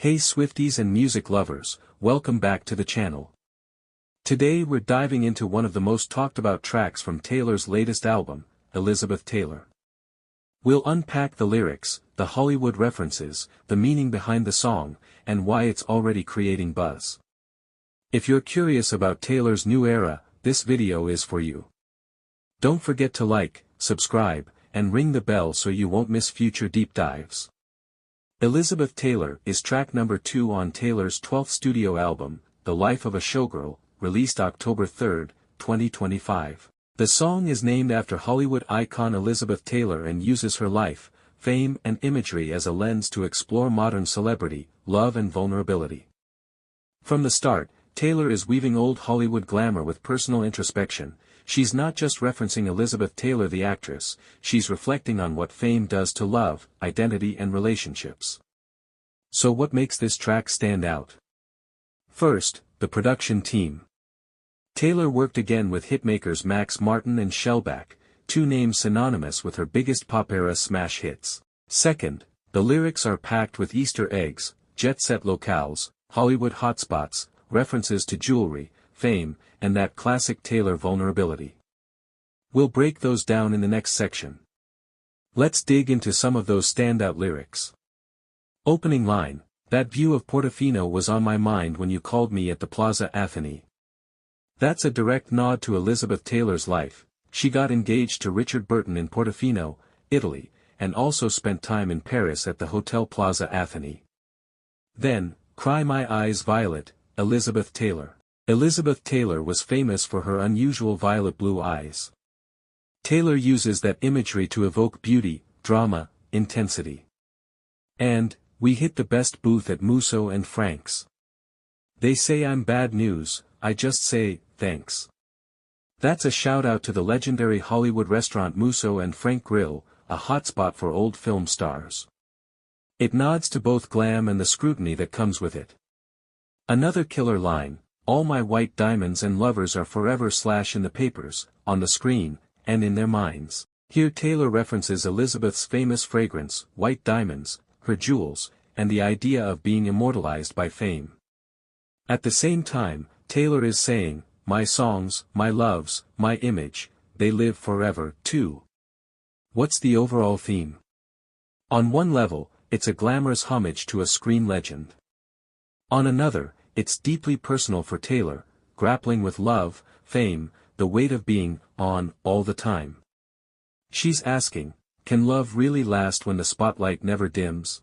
Hey Swifties and music lovers, welcome back to the channel. Today we're diving into one of the most talked about tracks from Taylor's latest album, Elizabeth Taylor. We'll unpack the lyrics, the Hollywood references, the meaning behind the song, and why it's already creating buzz. If you're curious about Taylor's new era, this video is for you. Don't forget to like, subscribe, and ring the bell so you won't miss future deep dives. Elizabeth Taylor is track number 2 on Taylor's 12th studio album, The Life of a Showgirl, released October 3, 2025. The song is named after Hollywood icon Elizabeth Taylor and uses her life, fame and imagery as a lens to explore modern celebrity, love and vulnerability. From the start, Taylor is weaving old Hollywood glamour with personal introspection. She's not just referencing Elizabeth Taylor the actress, she's reflecting on what fame does to love, identity and relationships. So what makes this track stand out? First, the production team. Taylor worked again with hitmakers Max Martin and Shellback, two names synonymous with her biggest pop-era smash hits. Second, the lyrics are packed with Easter eggs, jet-set locales, Hollywood hotspots, references to jewelry, fame, and that classic Taylor vulnerability. We'll break those down in the next section. Let's dig into some of those standout lyrics. Opening line, "That view of Portofino was on my mind when you called me at the Plaza Athénée." That's a direct nod to Elizabeth Taylor's life. She got engaged to Richard Burton in Portofino, Italy, and also spent time in Paris at the Hotel Plaza Athénée. Then, "Cry My Eyes Violet," Elizabeth Taylor. Elizabeth Taylor was famous for her unusual violet blue eyes. Taylor uses that imagery to evoke beauty, drama, intensity. And, "We hit the best booth at Musso and Frank's. They say I'm bad news, I just say, thanks." That's a shout-out to the legendary Hollywood restaurant Musso and Frank Grill, a hotspot for old film stars. It nods to both glam and the scrutiny that comes with it. Another killer line, "All my white diamonds and lovers are forever" in the papers, on the screen, and in their minds. Here Taylor references Elizabeth's famous fragrance, white diamonds, her jewels, and the idea of being immortalized by fame. At the same time, Taylor is saying, "My songs, my loves, my image, they live forever, too." What's the overall theme? On one level, it's a glamorous homage to a screen legend. On another, it's deeply personal for Taylor, grappling with love, fame, the weight of being on all the time. She's asking, can love really last when the spotlight never dims?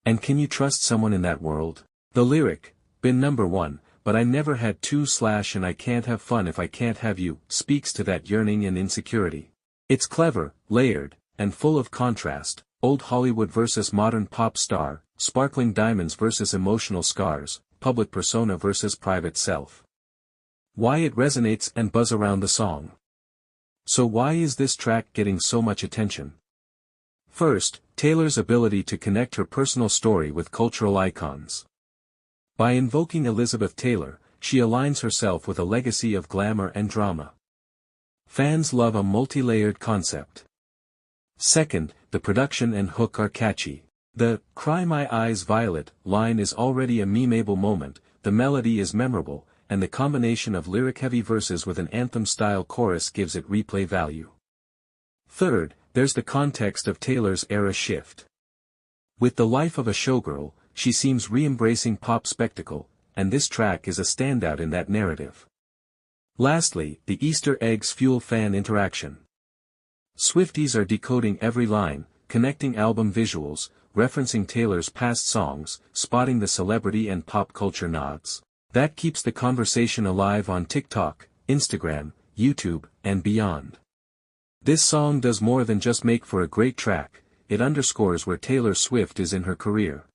And can you trust someone in that world? The lyric, "Been number one, but I never had two / and I can't have fun if I can't have you," speaks to that yearning and insecurity. It's clever, layered, and full of contrast, old Hollywood versus modern pop star, sparkling diamonds versus emotional scars, public persona versus private self. Why it resonates and buzz around the song. So why is this track getting so much attention? First, Taylor's ability to connect her personal story with cultural icons. By invoking Elizabeth Taylor, she aligns herself with a legacy of glamour and drama. Fans love a multi-layered concept. Second, the production and hook are catchy. The "Cry My Eyes Violet" line is already a meme-able moment, the melody is memorable, and the combination of lyric-heavy verses with an anthem-style chorus gives it replay value. Third, there's the context of Taylor's era shift. With The Life of a Showgirl, she seems re-embracing pop spectacle, and this track is a standout in that narrative. Lastly, the Easter eggs fuel fan interaction. Swifties are decoding every line, connecting album visuals, referencing Taylor's past songs, spotting the celebrity and pop culture nods. That keeps the conversation alive on TikTok, Instagram, YouTube, and beyond. This song does more than just make for a great track, it underscores where Taylor Swift is in her career.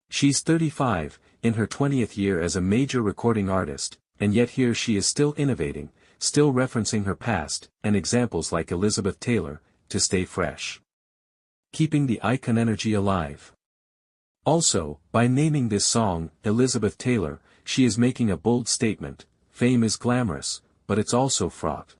She's 35, in her 20th year as a major recording artist, and yet here she is still innovating, still referencing her past, and examples like Elizabeth Taylor, to stay fresh. Keeping the icon energy alive. Also, by naming this song, Elizabeth Taylor, she is making a bold statement, fame is glamorous, but it's also fraught.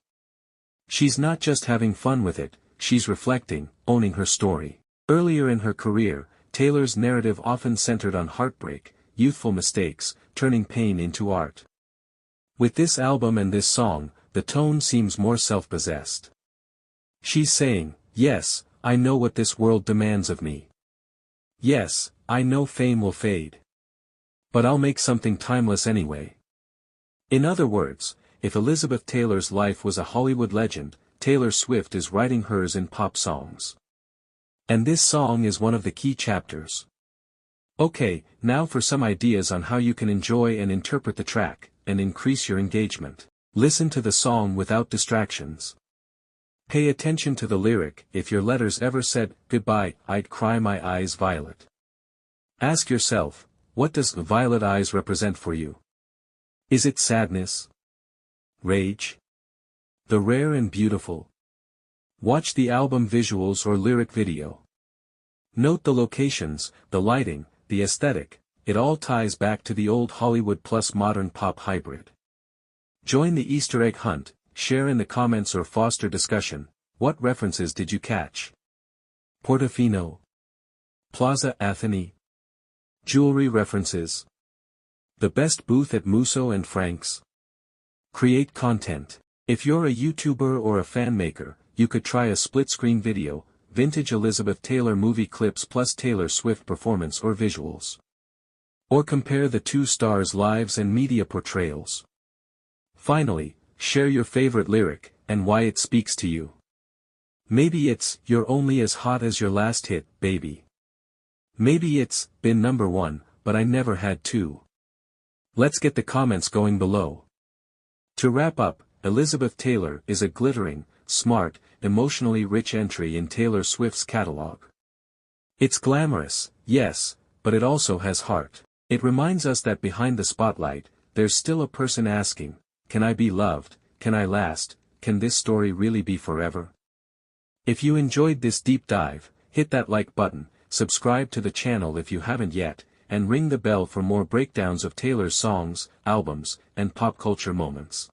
She's not just having fun with it, she's reflecting, owning her story. Earlier in her career, Taylor's narrative often centered on heartbreak, youthful mistakes, turning pain into art. With this album and this song, the tone seems more self-possessed. She's saying, yes, I know what this world demands of me. Yes, I know fame will fade. But I'll make something timeless anyway. In other words, if Elizabeth Taylor's life was a Hollywood legend, Taylor Swift is writing hers in pop songs. And this song is one of the key chapters. Okay, now for some ideas on how you can enjoy and interpret the track, and increase your engagement. Listen to the song without distractions. Pay attention to the lyric. If your letters ever said, goodbye, I'd cry my eyes violet. Ask yourself, what does the violet eyes represent for you? Is it sadness? Rage? The rare and beautiful? Watch the album visuals or lyric video. Note the locations, the lighting, the aesthetic, it all ties back to the old Hollywood plus modern pop hybrid. Join the Easter egg hunt, share in the comments or foster discussion. What references did you catch? Portofino? Plaza Athene? Jewelry references? The best booth at Musso and Frank's? Create content. If you're a YouTuber or a fan maker, you could try a split-screen video, vintage Elizabeth Taylor movie clips plus Taylor Swift performance or visuals. Or compare the two stars' lives and media portrayals. Finally, share your favorite lyric, and why it speaks to you. Maybe it's, you're only as hot as your last hit, baby. Maybe it's, been number one, but I never had to. Let's get the comments going below. To wrap up, Elizabeth Taylor is a glittering, smart, emotionally rich entry in Taylor Swift's catalog. It's glamorous, yes, but it also has heart. It reminds us that behind the spotlight, there's still a person asking, can I be loved, can I last, can this story really be forever? If you enjoyed this deep dive, hit that like button, subscribe to the channel if you haven't yet, and ring the bell for more breakdowns of Taylor's songs, albums, and pop culture moments.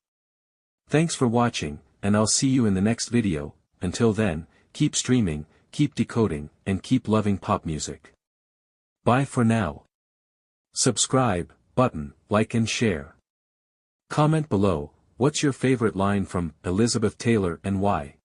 Thanks for watching, and I'll see you in the next video. Until then, keep streaming, keep decoding, and keep loving pop music. Bye for now. Subscribe, button, like and share. Comment below, what's your favorite line from Elizabeth Taylor and why?